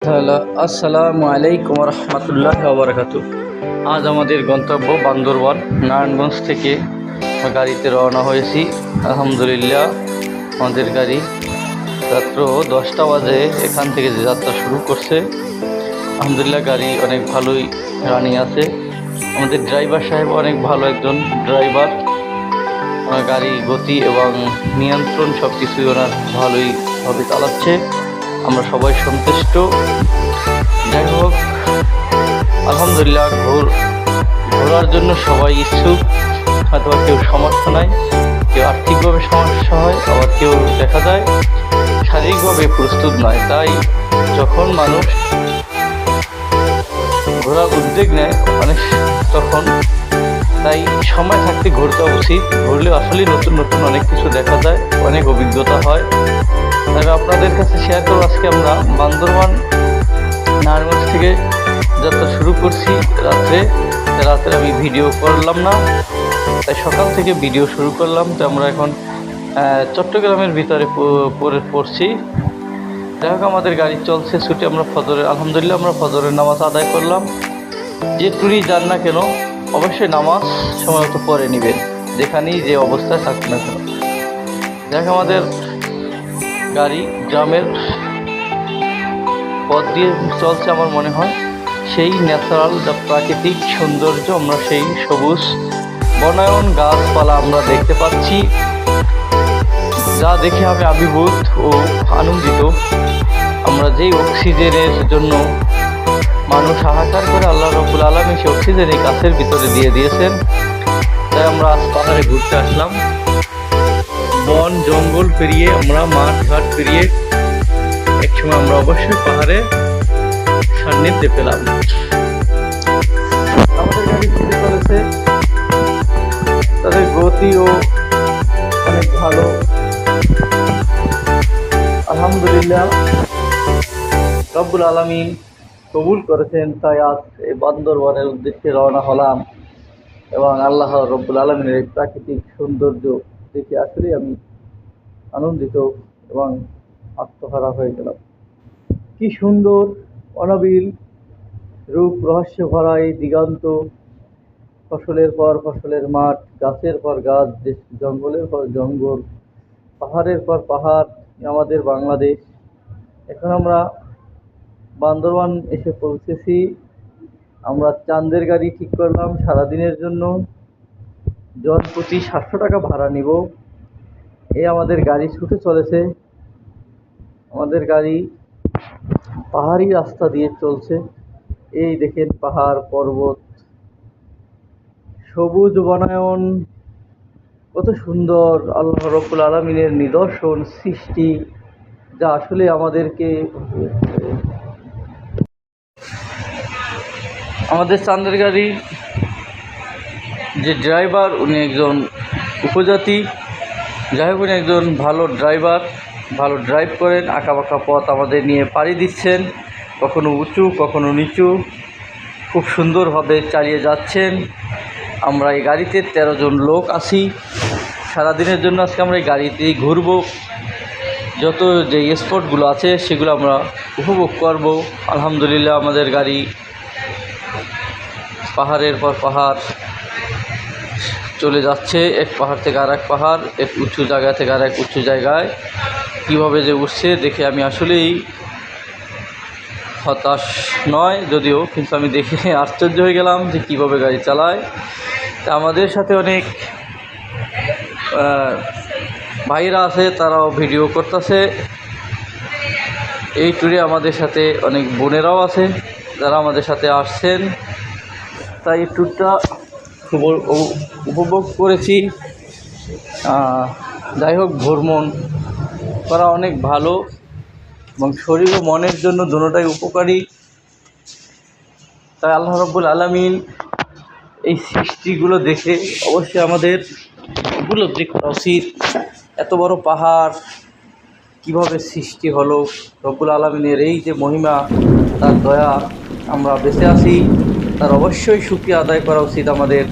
Hello, আসসালামু আলাইকুম রহমতুল্লাহ বারাকাতু। আজ আমাদের গন্তব্য বান্দরবান। নারায়ণগঞ্জ থেকে গাড়িতে রওনা হয়েছি। আলহামদুলিল্লাহ, আমাদের গাড়ি রাত্র 10টা বাজে এখান থেকে যে যাত্রা শুরু করছে। আলহামদুলিল্লাহ, গাড়ি অনেক ভালোই রানিং আছে। আমাদের ড্রাইভার সাহেব অনেক ভালো একজন ড্রাইভার। গাড়ি গতি এবং নিয়ন্ত্রণ সব কিছুই ওনার ভালোইভাবে চালাচ্ছে। আমরা সবাই সন্তুষ্ট। যাই হোক, আলহামদুলিল্লাহ, ঘোরার জন্য সবাই ইচ্ছুক। হয়তো কেউ সমর্থ নাই, কেউ আর্থিকভাবে সমস্যা হয়, আবার কেউ দেখা যায় শারীরিকভাবে প্রস্তুত নয়। তাই যখন মানুষ ঘোরার উদ্যোগ নেয় তখন তাই সময় থাকতে ঘুরতে উচিত। ঘুরলে আসলেই নতুন নতুন অনেক কিছু দেখা যায়, অনেক অভিজ্ঞতা হয়। তবে আপনাদের কাছে শেয়ার করব, আজকে আমরা বান্দরবান নারায়ণগঞ্জ থেকে যাত্রা শুরু করছি। রাত্রে আমি ভিডিও করলাম না, তাই সকাল থেকে ভিডিও শুরু করলাম। তো আমরা এখন চট্টগ্রামের ভিতরে পড়ছি। যাই হোক, আমাদের গাড়ি চলছে ছুটে। আমরা আলহামদুলিল্লাহ আমরা ফজরের নামাজ আদায় করলাম। যে ট্যুরই যান না কেন, অবশ্যই নামাজ সময় মতো পড়ে নেবেন, যেখানেই যে অবস্থায় থাকুন না কেন। যাই হোক, আমাদের গাড়ি গ্রামের পথ দিয়ে চলছে। আমার মনে হয় সেই ন্যাচারাল যা প্রাকৃতিক সৌন্দর্য, আমরা সেই সবুজ বনায়ন গাছপালা আমরা দেখতে পাচ্ছি, যা দেখে আমি আবির্ভূত ও আনন্দিত। আমরা যেই অক্সিজেনের জন্য মানুষ হাহাকার করে, আল্লাহ রাব্বুল আলামিন সেই অক্সিজেন এই গাছের ভিতরে দিয়ে দিয়েছেন। তাই আমরা আজ পাহাড়ে ঘুরতে আসলাম। বন জঙ্গল পেরিয়ে, আমরা মাঠ ঘাট পেরিয়ে একসময় আমরা অবশ্যই পাহাড়ে সান্নিধ্যে পেলাম। আমাদের গাড়ি ছুটে চলেছে, তাদের গতিও অনেক ভালো। আলহামদুলিল্লাহ, রব্বুল আলামিন কবুল করেছেন। তাই আজ এই বান্দরবানের উদ্দেশ্যে রওনা হলাম এবং আল্লাহ রব্বুল আলামিনের এই প্রাকৃতিক সৌন্দর্য দেখে আসলেই আমি আনন্দিত এবং আত্মহারা হয়ে গেলাম। কি সুন্দর অনাবিল রূপ রহস্য ভরা এই দিগন্ত! ফসলের পর ফসলের মাঠ, গাছের পর গাছ, জঙ্গলের পর জঙ্গল, পাহাড়ের পর পাহাড়। আমাদের বাংলাদেশ। এখন আমরা বান্দরবান এসে পৌঁছেছি। আমরা চাঁদের গাড়ি ঠিক করলাম সারাদিনের জন্য। জন প্রতি 700 টাকা ভাড়া নিব। আমাদের গাড়ি ছুটে চলেছে। আমাদের গাড়ি পাহাড়ি রাস্তা দিয়ে চলছে। এই দেখেন, পাহাড় পর্বত, সবুজ বনায়ন, কত সুন্দর আল্লাহ রাব্বুল আলামিনের নিদর্শন সৃষ্টি, যা আসলে আমাদের চাঁদের গাড়ি যে ড্রাইভার, উনি একজন উপজাতি। যাই হোক, উনি একজন ভালো ড্রাইভার, ভালো ড্রাইভ করেন। আঁকাবাঁকা পথ আমাদের নিয়ে পাড়ি দিচ্ছেন, কখনো উঁচু কখনো নিচু, খুব সুন্দরভাবে চালিয়ে যাচ্ছেন। আমরা এই গাড়িতে 13 জন লোক আছি। সারাদিনের জন্য আজকে আমরা এই গাড়িতেই ঘুরব। যত যে স্পটগুলো আছে সেগুলো আমরা উপভোগ করব। আলহামদুলিল্লাহ, আমাদের গাড়ি পাহাড়ের পর পাহাড় চলে যাচ্ছে। এক পাহাড় থেকে আর এক পাহাড়, এক উঁচু জায়গা থেকে আর এক উঁচু জায়গায় কীভাবে যে উঠছে দেখে আমি আসলেই হতাশ নয় যদিও, কিন্তু আমি দেখে আশ্চর্য হয়ে গেলাম যে কীভাবে গাড়ি চালায়। তা আমাদের সাথে অনেক ভাইরা আছে, তারাও ভিডিও করতেছে। এই ট্যুরে আমাদের সাথে অনেক বোনেরাও আছে যারা আমাদের সাথে আসছেন। তাই এই ট্যুরটা খুব উপভোগ করেছি। যাই হোক, ভ্রমণ করা অনেক ভালো এবং শরীর ও মনের জন্য দুটোটাই উপকারী। তাই আল্লাহ রাব্বুল আলামিন এই সৃষ্টিগুলো দেখে অবশ্যই আমাদের উপলব্ধি করা উচিত। এত বড় পাহাড় কিভাবে সৃষ্টি হলো, রব্বুল আলামিনের এই যে মহিমা, তার দয়া, আমরা বেঁচে আছি, তার অবশ্যই শুকরিয়া আদায় করা উচিত আমাদের।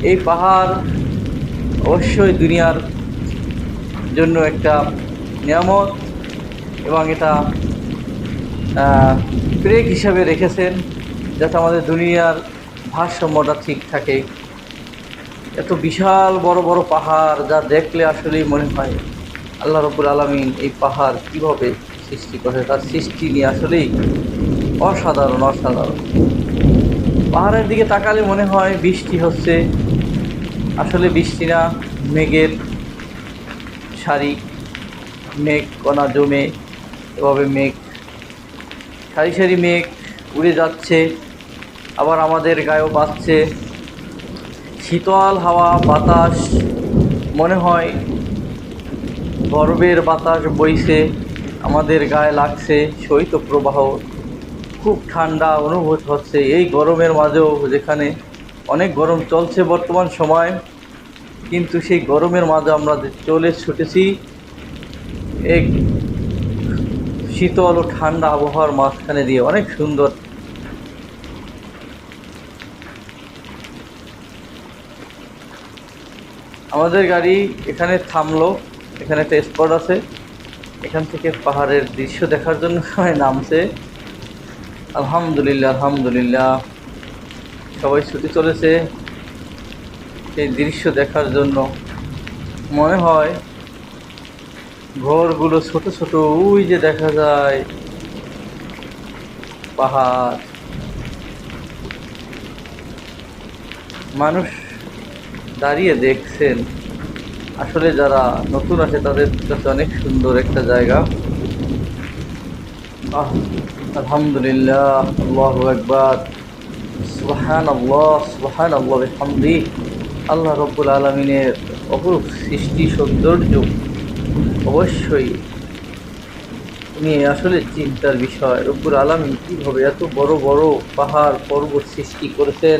এই পাহাড় অবশ্যই দুনিয়ার জন্য একটা নিয়ামত এবং এটা ব্রেক হিসাবে রেখেছেন, যাতে আমাদের দুনিয়ার ভারসাম্যটা ঠিক থাকে। এত বিশাল বড় বড় পাহাড়, যা দেখলে আসলেই মনে হয় আল্লাহ রব্বুল আলামিন এই পাহাড় কীভাবে সৃষ্টি করে। তার সৃষ্টি নিয়ে আসলেই অসাধারণ অসাধারণ। পাহাড়ের দিকে তাকালে মনে হয় বৃষ্টি হচ্ছে, আসলে বৃষ্টি না, মেঘের সারি, মেঘ কণা জমে এভাবে মেঘ, সারি সারি মেঘ উড়ে যাচ্ছে, আবার আমাদের গায়েও বাজছে শীতল হাওয়া বাতাস। মনে হয় বরফের বাতাস বইছে, আমাদের গায়ে লাগছে শৈত্য প্রবাহ, খুব ঠান্ডা অনুভূত হচ্ছে এই গরমের মাঝেও। যেখানে অনেক গরম চলছে বর্তমান সময়, কিন্তু সেই গরমের মাঝে আমরা চলে ছুটেছি এক শীতল ও ঠান্ডা আবহাওয়ার মাঝখানে দিয়ে। অনেক সুন্দর। আমাদের গাড়ি এখানে থামলো, এখানে একটা স্পট আছে, এখান থেকে পাহাড়ের দৃশ্য দেখার জন্য সবাই নামছে। আলহামদুলিল্লাহ আলহামদুলিল্লাহ, সবাই ছুটে চলেছে সেই দৃশ্য দেখার জন্য। মনে হয় ঘরগুলো ছোট ছোট, ওই যে দেখা যায় পাহাড়। মানুষ দাঁড়িয়ে দেখছেন, আসলে যারা নতুন আছে তাদের কাছে অনেক সুন্দর একটা জায়গা। আলহামদুলিল্লাহ, আল্লাহু আকবার, সুবহানাল্লাহ সুবহানাল্লাহ বিহামদিহি। আল্লাহ রব্বুল আলামিনের অপরূপ সৃষ্টি সৌন্দর্য অবশ্যই নিয়ে আসলে চিন্তার বিষয়। রব্বুল আলামিন কীভাবে এত বড় বড় পাহাড় পর্বত সৃষ্টি করেছেন,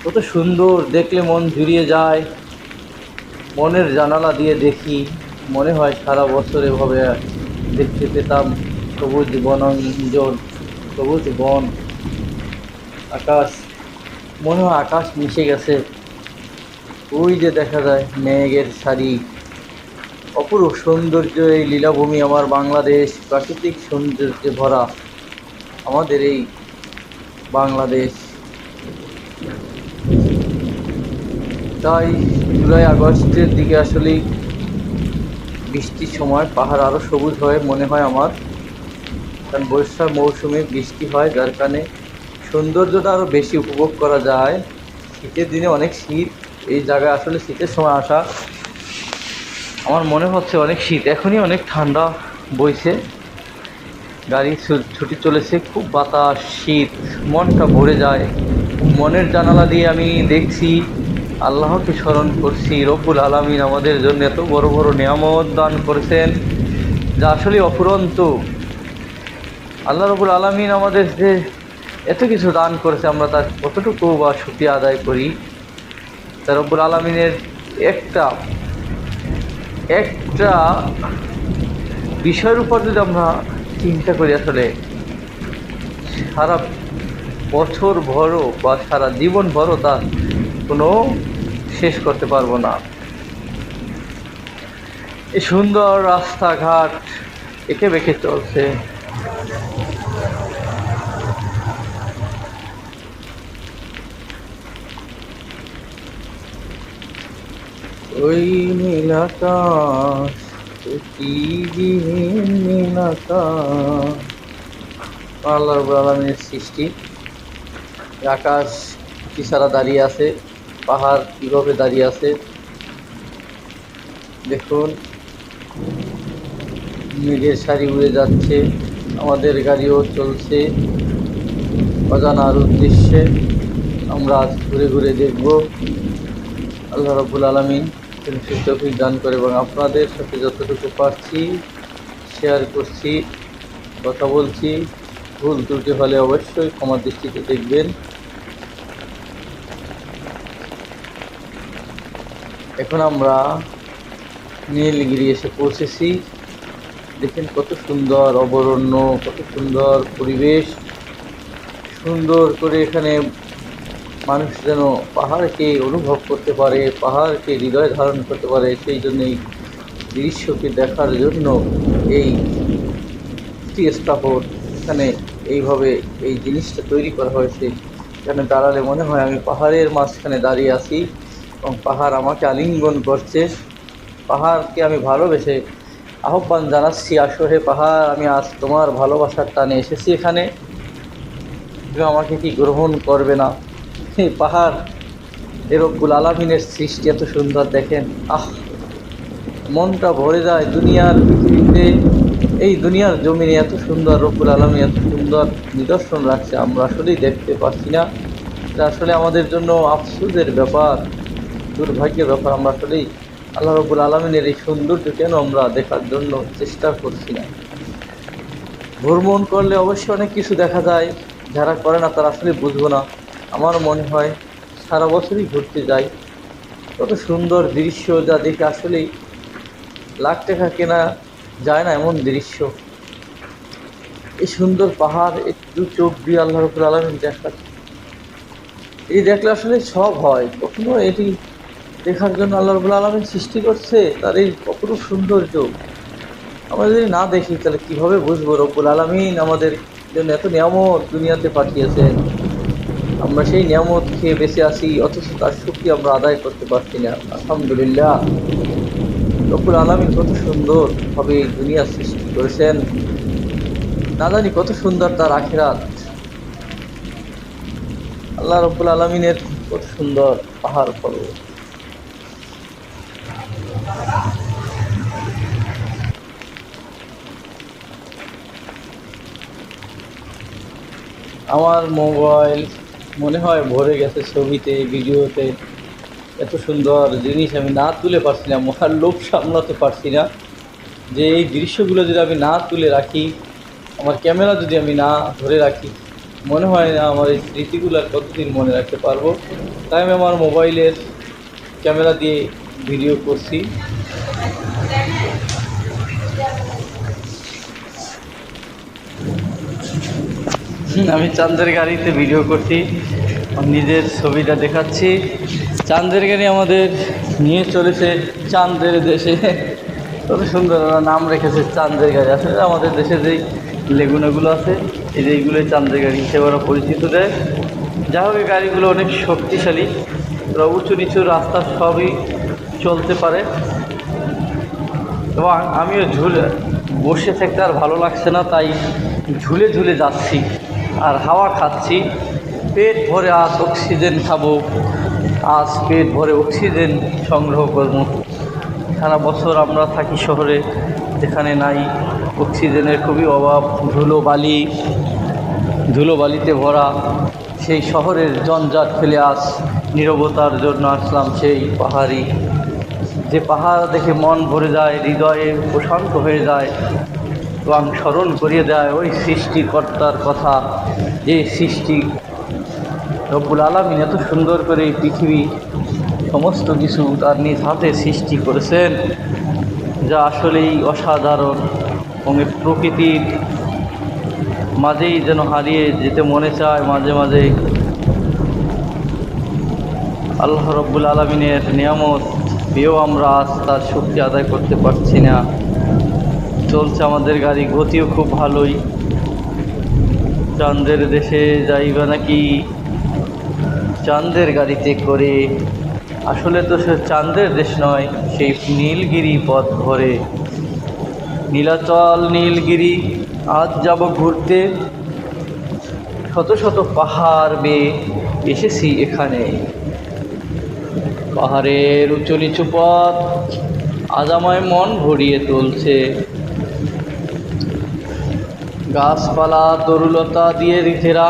কত সুন্দর, দেখলে মন জুড়িয়ে যায়। মনের জানালা দিয়ে দেখি, মনে হয় সারা বছর এভাবে দেখতে পেতাম সবুজ বনাঞ্চল, সবুজ বন, আকাশ। মনে হয় আকাশ মিশে গেছে, ওই যে দেখা যায় মেঘের সারি। অপরূপ সৌন্দর্য এই লীলাভূমি আমার বাংলাদেশ, প্রাকৃতিক সৌন্দর্যে ভরা আমাদের এই বাংলাদেশ। তাই জুলাই আগস্টের দিকে আসলেই বৃষ্টির সময় পাহাড় আরও সবুজ হয় মনে হয় আমার, কারণ বর্ষার মৌসুমে বৃষ্টি হয়, যার কারণে সৌন্দর্যটা আরও বেশি উপভোগ করা যায়। শীতের দিনে অনেক শীত, এই জায়গায় আসলে শীতের সময় আসা আমার মনে হচ্ছে অনেক শীত। এখনই অনেক ঠান্ডা বইছে, গাড়ি ছুটি চলেছে, খুব বাতাস, শীত, মনটা ভরে যায়। মনের জানালা দিয়ে আমি দেখছি, আল্লাহকে স্মরণ করছি। রব্বুল আলামিন আমাদের জন্য এত বড় বড় নিয়ামত দান করেছেন, যা আসলে অফুরন্ত। আল্লাহ রব্বুল আলামিন আমাদের যে এত কিছু দান করেছে, আমরা তার কতটুকু বা শুকরিয়া আদায় করি। তা রব্বুল আলামিনের একটা একটা বিষয়ের উপর যদি আমরা চিন্তা করি, আসলে সারা বছর ভরও বা সারা জীবন ভরও তার কোনো শেষ করতে পারবো না। এই সুন্দর রাস্তাঘাট এঁকে বেঁকে চলছে, ওই নীল আকাশ, প্রতিদিন নীল আকাশ। আল্লাহ রাব্বুল আলামিনের সৃষ্টি। আকাশ কি সারা দাঁড়িয়ে আছে, পাহাড় কীভাবে দাঁড়িয়ে আছে দেখুন, মেঘের সারি উড়ে যাচ্ছে, আমাদের গাড়িও চলছে অজানার উদ্দেশ্যে। আমরা আজ ঘুরে ঘুরে দেখব। আল্লাহ রাব্বুল আলামিন তৌফিক দান করে, এবং আপনাদের সাথে যতটুকু পারছি শেয়ার করছি, কথা বলছি। ভুল ত্রুটি হলে অবশ্যই ক্ষমার দৃষ্টিতে দেখবেন। এখন আমরা নীলগিরি এসে পৌঁছেছি। দেখেন কত সুন্দর অভয়ারণ্য, কত সুন্দর পরিবেশ, সুন্দর করে এখানে মানুষ যেন পাহাড়কে অনুভব করতে পারে, পাহাড়কে হৃদয়ে ধারণ করতে পারে। সেই জন্য এই দৃশ্যকে দেখার জন্য এই মাল্টি স্টাফোর্ড, এখানে এইভাবে এই জিনিসটা তৈরি করা হয়েছে। এখানে দাঁড়ালে মনে হয় আমি পাহাড়ের মাঝখানে দাঁড়িয়ে আছি এবং পাহাড় আমাকে আলিঙ্গন করছে। পাহাড়কে আমি ভালোবেসে আহ্বান জানাচ্ছি, আসো হে পাহাড়, আমি আজ তোমার ভালোবাসার টানে এসেছি এখানে, তুমি আমাকে কি গ্রহণ করবে না? এই পাহাড় রব্বুল আলামিনের সৃষ্টি এত সুন্দর, দেখেন, মনটা ভরে যায়। দুনিয়ার পৃথিবীতে, এই দুনিয়ার জমিনে এত সুন্দর রব্বুল আলামিন এত সুন্দর নিদর্শন রাখছে, আমরা আসলেই দেখতে পাচ্ছি না। এটা আসলে আমাদের জন্য আফসোসের ব্যাপার, দুর্ভাগ্যের ব্যাপার। আমরা আসলেই আল্লাহ রব্বুল আলামিনের এই সৌন্দর্য কেন আমরা দেখার জন্য চেষ্টা করছি না? ভ্রমণ করলে অবশ্যই অনেক কিছু দেখা যায়, যারা করে না তারা আসলে বুঝবো না। আমার মনে হয় সারা বছরই ঘুরতে যাই, কত সুন্দর দৃশ্য যা দেখে আসলেই লাখ টাকা কেনা যায় না এমন দৃশ্য। এই সুন্দর পাহাড় একটু চোখ দিয়ে আল্লাহ রাব্বুল আলামিন দেখাচ্ছে, এই দেখলে আসলে সব হয়। কখনো এটি দেখার জন্য আল্লাহ রাব্বুল আলামিন সৃষ্টি করছে তার এই অপরূপ সৌন্দর্য। আমরা যদি না দেখি তাহলে কীভাবে বুঝবো রব্বুল আলামিন আমাদের জন্য এত নিয়ামত দুনিয়াতে পাঠিয়েছেন, আমরা সেই নিয়ামত খেয়ে বেঁচে আছি, অথচ তার শুকরিয়া আমরা আদায় করতে পারছি না। আলহামদুলিল্লাহ, রব্বুল আলামিন কত সুন্দরভাবে এই দুনিয়া সৃষ্টি করেছেন, না জানি কত সুন্দর তার আখিরাত। আল্লাহ রব্বুল আলামিনের কত সুন্দর পাহাড় পর্বত। আমার মোবাইল মনে হয় ভরে গেছে ছবিতে, ভিডিওতে। এত সুন্দর জিনিস আমি না তুলে পারছি না, আমার লোভ সামলাতে পারছি না যে এই দৃশ্যগুলো যদি আমি না তুলে রাখি, আমার ক্যামেরা যদি আমি না ধরে রাখি, মনে হয় না আমার এই স্মৃতিগুলো আর কতদিন মনে রাখতে পারবো। তাই আমি আমার মোবাইলের ক্যামেরা দিয়ে ভিডিও করছি। আমি চাঁদের গাড়িতে ভিডিও করছি, নিজের ছবিটা দেখাচ্ছি। চাঁদের গাড়ি আমাদের নিয়ে চলেছে চাঁদের দেশে, কত সুন্দর নাম রেখেছে চাঁদের গাড়ি। আসলে আমাদের দেশে যেই লেগুনাগুলো আছে, এই যে এইগুলোই চাঁদের গাড়ি হিসেবে ওরা পরিচিত দেয়। যা হোক, এই গাড়িগুলো অনেক শক্তিশালী, ওরা উঁচু নিচু রাস্তা সবই চলতে পারে। এবং আমিও বসে থাকতে আর ভালো লাগছে না, তাই ঝুলে ঝুলে যাচ্ছি আর হাওয়া খাচ্ছি। পেট ভরে আজ অক্সিজেন খাবো, আজ পেট ভরে অক্সিজেন সংগ্রহ করব। সারা বছর আমরা থাকি শহরে, যেখানে নাই অক্সিজেনের খুবই অভাব, ধুলোবালিতে ভরা সেই শহরের জঞ্জাট ফেলে আজ নীরবতার জন্য আসলাম সেই পাহাড়ি, যে পাহাড় দেখে মন ভরে যায়, হৃদয়ে প্রশান্ত হয়ে যায় এবং স্মরণ করিয়ে দেয় ওই সৃষ্টিকর্তার কথা, যে সৃষ্টি রব্বুল আলামিন এত সুন্দর করে এই পৃথিবী সমস্ত কিছু তার নিজ হাতে সৃষ্টি করেছেন, যা আসলেই অসাধারণ। এবং প্রকৃতির মাঝেই যেন হারিয়ে যেতে মনে চায় মাঝে মাঝে। আল্লাহ রব্বুল আলামিনের নিয়ামত পেয়েও আমরা আজ তার শুকরিয়া আদায় করতে পারছি না। চলছে আমাদের গাড়ি, গতিও খুব ভালোই। চাঁদের দেশে যাইবা নাকি চাঁদের গাড়িতে করে? আসলে তো সে চাঁদের দেশ নয়, সেই নীলগিরি পথ ধরে, নীলাচল নীলগিরি আজ যাব ঘুরতে, শত শত পাহাড় বেয়ে এসেছি এখানে। পাহাড়ের উঁচু নিচু পথ আজ আমায় মন ভরিয়ে তুলছে, গাছপালা তরুলতা দিয়ে ঘেরা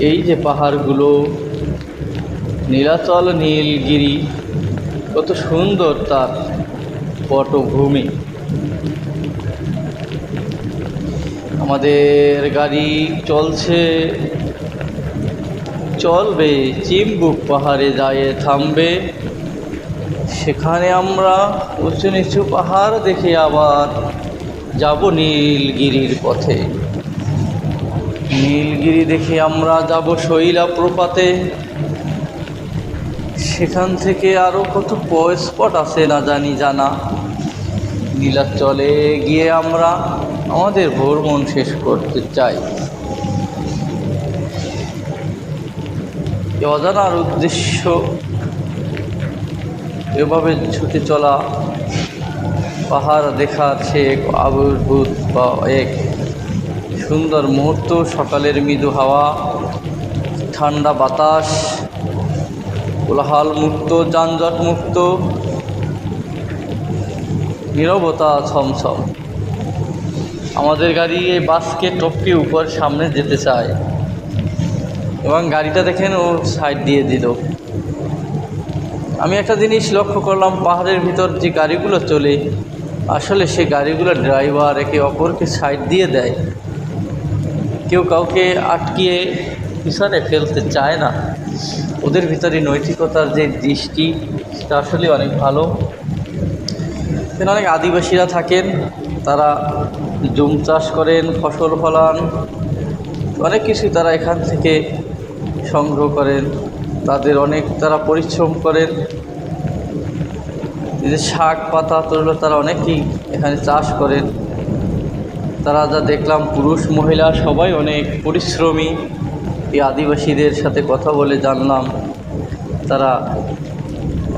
এই যে পাহাড়গুলো, নীলাচল নীলগিরি, কত সুন্দর তার পটভূমি। আমাদের গাড়ি চলবে চিম্বুক পাহাড়ে যায় থামবে, সেখানে আমরা উঁচু নিচু পাহাড় দেখে আবার যাব নীলগিরির পথে। নীলগিরি দেখে আমরা যাব শৈলা প্রপাতে, সেখান থেকে আরও কত স্পট আছে না জানি জানা। নীলাচলে গিয়ে আমরা আমাদের ভ্রমণ শেষ করতে চাই। এ অজানার উদ্দেশ্য এভাবে ছুটে চলা, পাহাড় দেখার সে এক আবির্ভূত বা এক সুন্দর মুহূর্ত। সকালের মৃদু হাওয়া, ঠান্ডা বাতাস, কোলাহল মুক্ত, যানজট মুক্ত, নীরবতা ছমছম। আমাদের গাড়ি এই বাসকে টপকে উপর সামনে যেতে চায় এবং গাড়িটা দেখেন ও সাইড দিয়ে দিল। আমি একটা জিনিস লক্ষ্য করলাম, পাহাড়ের ভিতর যে গাড়িগুলো চলে, আসলে সে গাড়িগুলোর ড্রাইভার একে অপরকে সাইড দিয়ে দেয়, কেউ কাউকে আটকিয়ে পিছনে ফেলতে চায় না। ওদের ভিতরে নৈতিকতার যে দৃষ্টি, সেটা আসলে অনেক ভালো। এখানে অনেক আদিবাসীরা থাকেন, তারা জুম চাষ করেন, ফসল ফলান, অনেক কিছুই তারা এখান থেকে সংগ্রহ করেন। তারা পরিশ্রম করেন, যে শাক পাতা তুললো তারা অনেকেই এখানে চাষ করেন। তারা যা দেখলাম, পুরুষ মহিলা সবাই অনেক পরিশ্রমী। এই আদিবাসীদের সাথে কথা বলে জানলাম তারা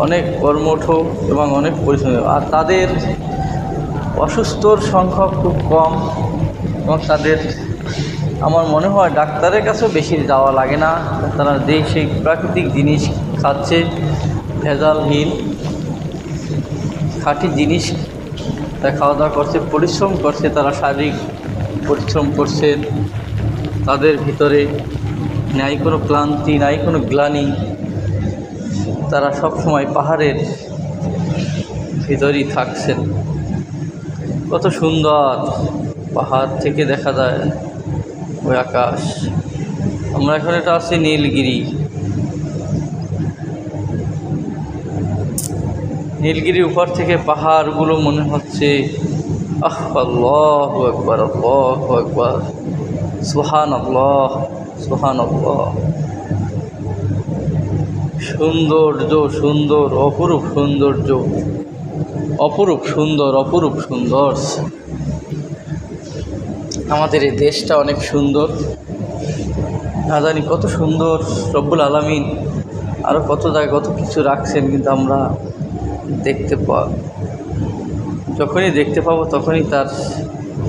অনেক কর্মঠ এবং অনেক পরিশ্রমী, আর তাদের অসুস্থর সংখ্যা খুব কম এবং তাদের আমার মনে হয় ডাক্তারের কাছেও বেশি যাওয়া লাগে না। তারা সেই প্রাকৃতিক জিনিস খাচ্ছে, ভেজালহীন খাঁটি জিনিস তারা খাওয়া দাওয়া করছে, পরিশ্রম করছে, তারা শারীরিক পরিশ্রম করছে। তাদের ভিতরে নাই কোনো ক্লান্তি, নাই কোনো গ্লানি। তারা সব সময় পাহাড়ের ভিতরেই থাকছেন। কত সুন্দর পাহাড় থেকে দেখা যায় ওই আকাশ। আমরা এখন এটা আছি নীলগিরির উপর থেকে পাহাড়গুলো মনে হচ্ছে আল্লাহু আকবার, আল্লাহু আকবার, সুবহানাল্লাহ, সুবহানাল্লাহ। সুন্দর, অপরূপ সৌন্দর্য, অপরূপ সুন্দর। আমাদের এই দেশটা অনেক সুন্দর, না জানি কত সুন্দর। রব্বুল আলামিন আরও কত জায়গায় কত কিছু রাখছেন, কিন্তু আমরা যখনই দেখতে পাবো তখনই তার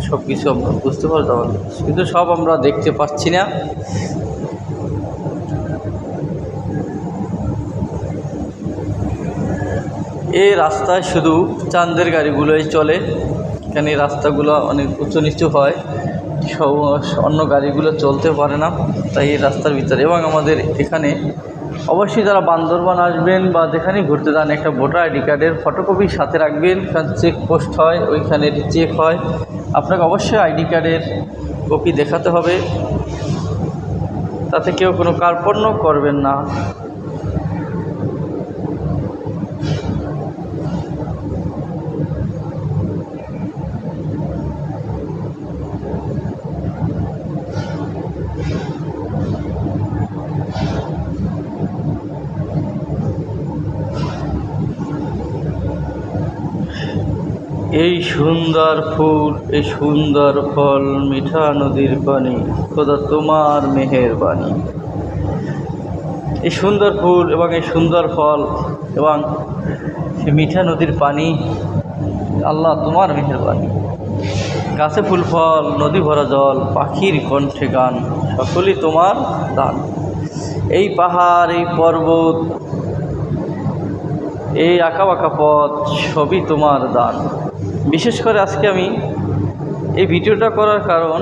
সব কিছু আমরা বুঝতে পারবো, কিন্তু সব আমরা দেখতে পাচ্ছি না। এই রাস্তায় শুধু চাঁদের গাড়িগুলোই চলে। এখানে রাস্তাগুলো অনেক উঁচু নিচু হয়, অন্য গাড়িগুলো চলতে পারে না, তাই এই রাস্তার ভিতরে। এবং আমাদের এখানে অবশ্যই যারা বান্দরবান আসবেন বা যেখানেই ঘুরতে যান, একটা ভোটার আইডি কার্ডের ফটোকপি সাথে রাখবেন, কারণ চেকপোস্ট হয়, ওইখানে চেক হয়। আপনাকে অবশ্যই আইডি কার্ডের কপি দেখাতে হবে, তাতে কেউ কোনো কার্পণ্য করবেন না। এই সুন্দর ফুল, এই সুন্দর ফল, মিঠা নদীর পানি, খোদা তোমার মেহেরবানি। এই সুন্দর ফুল এবং এই সুন্দর ফল এবং সেই মিঠা নদীর পানি, আল্লাহ তোমার মেহেরবানি। গাছে ফুল ফল, নদী ভরা জল, পাখির কণ্ঠে গান, সকলই তোমার দান। এই পাহাড়, এই পর্বত, এই আঁকা বাঁকা পথ, সবই তোমার দান। বিশেষ করে আজকে আমি এই ভিডিওটা করার কারণ,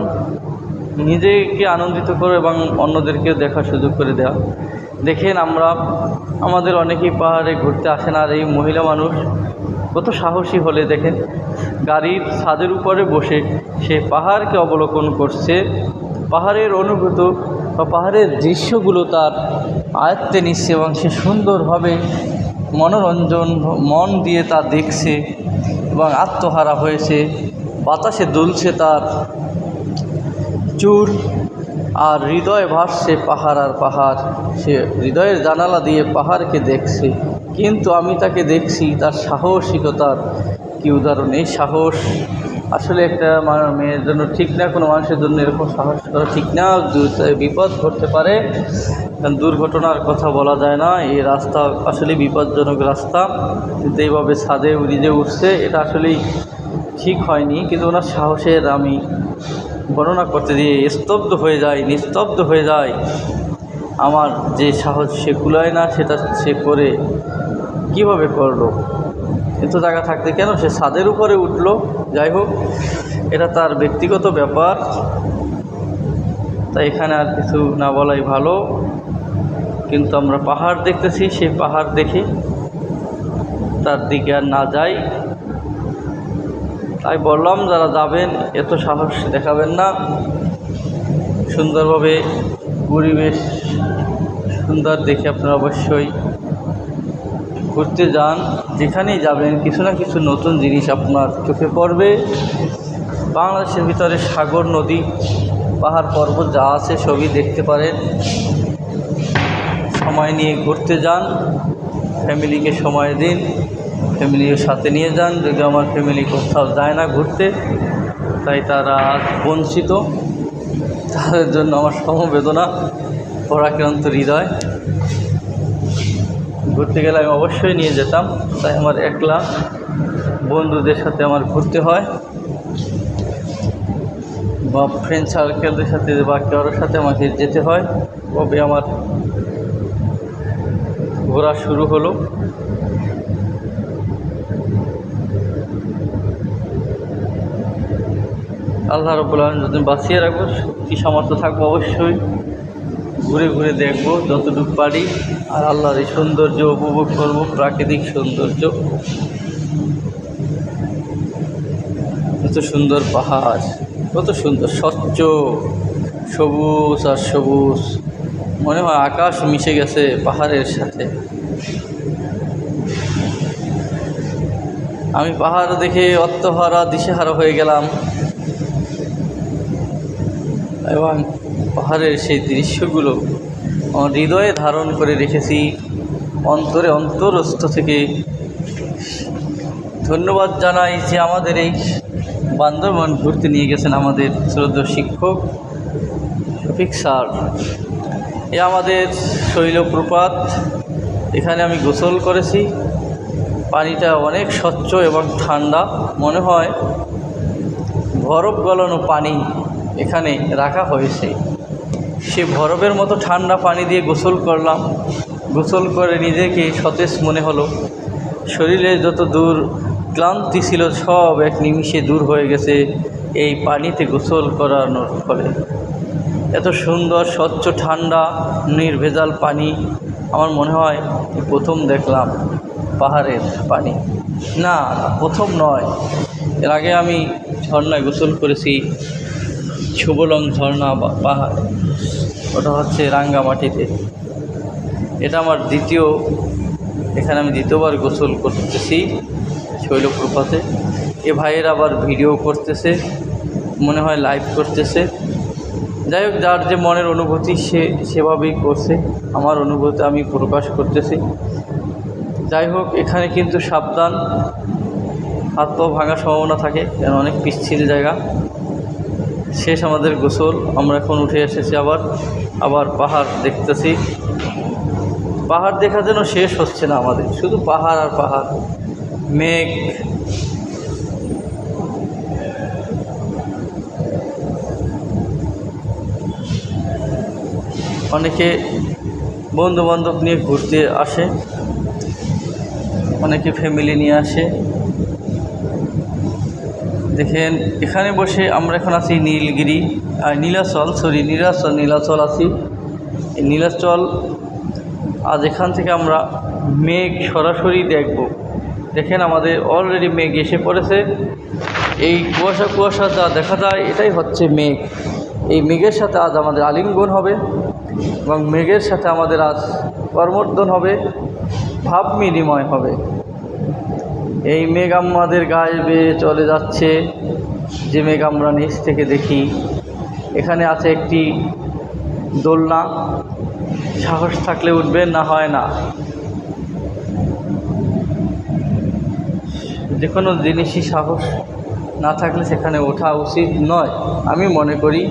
নিজেকে আনন্দিত করে এবং অন্যদেরকেও দেখার সুযোগ করে দেওয়া। দেখেন, আমাদের অনেকেই পাহাড়ে ঘুরতে আসেন, আর এই মহিলা মানুষ কত সাহসী হলে দেখেন, গাড়ির ছাদের উপরে বসে সে পাহাড়কে অবলোকন করছে, পাহাড়ের অনুভূত বা পাহাড়ের দৃশ্যগুলো তার আয়ত্তে নিচ্ছে এবং সে সুন্দরভাবে মন দিয়ে তা দেখছে এবং আত্মহারা হয়েছে। বাতাসে দুলছে তার চুল, আর হৃদয় ভাসছে পাহাড় আর পাহাড়। সে হৃদয়ের জানালা দিয়ে পাহাড়কে দেখছে, কিন্তু আমি তাকে দেখছি তার সাহসিকতার কি উদাহরণ। এই সাহস আসলে একটা মেয়ের জন্য ঠিক না, কোনো মানুষের জন্য এরকম সাহস করা ঠিক না। বিপদ ঘটতে পারে, কারণ দুর্ঘটনার কথা বলা যায় না। এই রাস্তা আসলে বিপজ্জনক রাস্তা, কিন্তু এইভাবে ছাদে উড়িয়ে উঠছে এটা আসলেই ঠিক হয়নি। কিন্তু ওনার সাহসের আমি বর্ণনা করতে দিয়ে স্তব্ধ হয়ে যায়, নিস্তব্ধ হয়ে যায়। আমার যে সাহস সে কুলায় না, সেটা সে করে কিভাবে করলো? এত জায়গা থাকতে কেন সে ছাদের উপরে উঠলো? যাই হোক, এটা তার ব্যক্তিগত ব্যাপার, তাই এখানে আর কিছু না বলাই ভালো। কিন্তু আমরা পাহাড় দেখতেছি, সেই পাহাড় দেখে তার দিকে আর না যাই। তাই বললাম, যারা যাবেন এত সাহস দেখাবেন না। সুন্দরভাবে পরিবেশ সুন্দর দেখে আপনারা অবশ্যই ঘুরতে যান। যেখানেই যাবেন কিছু না কিছু নতুন জিনিস আপনার চোখে পড়বে। বাংলাদেশের ভিতরে সাগর, নদী, পাহাড়, পর্বত যা আছে সবই দেখতে পারেন। সময় নিয়ে ঘুরতে যান, ফ্যামিলিকে সময় দিন, ফ্যামিলির সাথে নিয়ে যান। যদি আমার ফ্যামিলি কোথাও যায় না ঘুরতে, তাই তারা বঞ্চিত, তাদের জন্য আমার সমবেদনা, পরাক্রান্ত হৃদয়। ঘুরতে গেলে আমি অবশ্যই নিয়ে যেতাম, তাই আমার একলা বন্ধুদের সাথে আমার ঘুরতে হয়, বা ফ্রেন্ড সার্কেলদের সাথে বা কারোর সাথে আমাকে যেতে হয়। তবে আমার ঘোরা শুরু হলো। আল্লাহ রাব্বুল আলামিন যদি বাঁচিয়ে রাখবো, শক্তি সামর্থ্য থাকবো, অবশ্যই ঘুরে ঘুরে দেখবো যতটুকু পারি। আর আল্লাহর এই সৌন্দর্য উপভোগ করবো, প্রাকৃতিক সৌন্দর্য। কত সুন্দর পাহাড়, কত সুন্দর স্বচ্ছ সবুজ আর সবুজ, মনে হয় আকাশ মিশে গেছে পাহাড়ের সাথে। আমি পাহাড় দেখে আত্মহারা, দিশেহারা হয়ে গেলাম, এবং পাহাড়ের সেই দৃশ্যগুলো আমার হৃদয়ে ধারণ করে রেখেছি। অন্তরে, অন্তরস্থ থেকে ধন্যবাদ জানাই যে আমাদের এই বান্দরবান ঘুরতে নিয়ে গেছেন আমাদের শ্রদ্ধেয় শিক্ষক শফিক স্যার। এ আমাদের শৈলপ্রপাত, এখানে আমি গোসল করেছি। পানিটা অনেক স্বচ্ছ এবং ঠান্ডা, মনে হয় বরফ গলানো পানি এখানে রাখা হয়েছে। সে বরফের মতো ঠান্ডা পানি দিয়ে গোসল করলাম। গোসল করে নিজেকে সতেজ মনে হলো। শরীরে যত দূর ক্লান্তি ছিল সব এক নিমিষে দূর হয়ে গেছে এই পানিতে গোসল করানোর ফলে। এত সুন্দর স্বচ্ছ ঠান্ডা নির্ভেজাল পানি আমার মনে হয় প্রথম দেখলাম। পাহাড়ের পানি না, প্রথম নয়, এর আগে আমি ঝর্ণায় গোসল করেছি, শুভলং ঝর্ণা বা পাহাড়, ওটা হচ্ছে রাঙ্গামাটিতে। এটা আমার দ্বিতীয়, এখানে আমি দ্বিতীয়বার গোসল করতেছি শৈলপ্রপাতে। এ ভাইয়ের আবার ভিডিও করতেছে, মনে হয় লাইভ করতেছে। যাই হোক, যার যে মনের অনুভূতি সে সেভাবেই করছে, আমার অনুভূতি আমি প্রকাশ করতেছি। যাই হোক, এখানে কিন্তু সাবধান, হাত পা ভাঙার সম্ভাবনা থাকে, কারণ অনেক পিচ্ছিল জায়গা। শেষ আমাদের গোসল, আমরা এখন উঠে এসেছি, আবার পাহাড় দেখতেছি। পাহাড় দেখা যেন শেষ হচ্ছে না আমাদের, শুধু পাহাড় আর পাহাড়, মেঘ। অনেকে বন্ধু বান্ধব নিয়ে ঘুরতে আসে, অনেকে ফ্যামিলি নিয়ে আসে। দেখেন, এখানে বসে আমরা এখন আছি নীলগিরি, নীলাচল আছি। এই নীলাচল, আজ এখান থেকে আমরা মেঘ সরাসরি দেখব। দেখেন, আমাদের অলরেডি মেঘ এসে পড়েছে। এই কুয়াশা যা দেখা যায় এটাই হচ্ছে মেঘ। এই মেঘের সাথে আজ আমাদের আলিঙ্গন হবে, এবং মেঘের সাথে আমাদের আজ কর্মর্দন হবে, ভাব বিনিময় হবে। এই মেঘ আমাদের গায়ে বেয়ে চলে যাচ্ছে, যে মেঘ আমরা নিচ থেকে দেখি। এখানে আছে একটি দোলনা, সাহস থাকলে উঠবেন, না হয় না। যে কোনো জিনিসই সাহস না থাকলে সেখানে ওঠা উচিত নয় আমি মনে করি।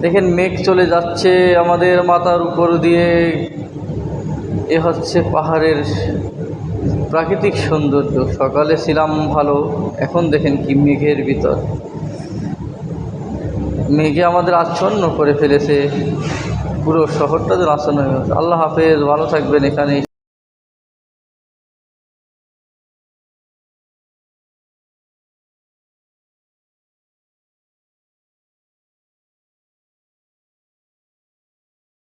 দেখেন মেঘ চলে যাচ্ছে আমাদের মাথার উপর দিয়ে, এ হচ্ছে পাহাড়ের প্রাকৃতিক সৌন্দর্য। সকালে ছিলাম ভালো, এখন দেখেন কি মেঘের ভিতর, মেঘে আমাদের আচ্ছন্ন করে ফেলেছে, পুরো শহরটা যেন আচ্ছন্ন হয়ে গেছে। আল্লাহ হাফেজ, ভালো থাকবেন। এখানে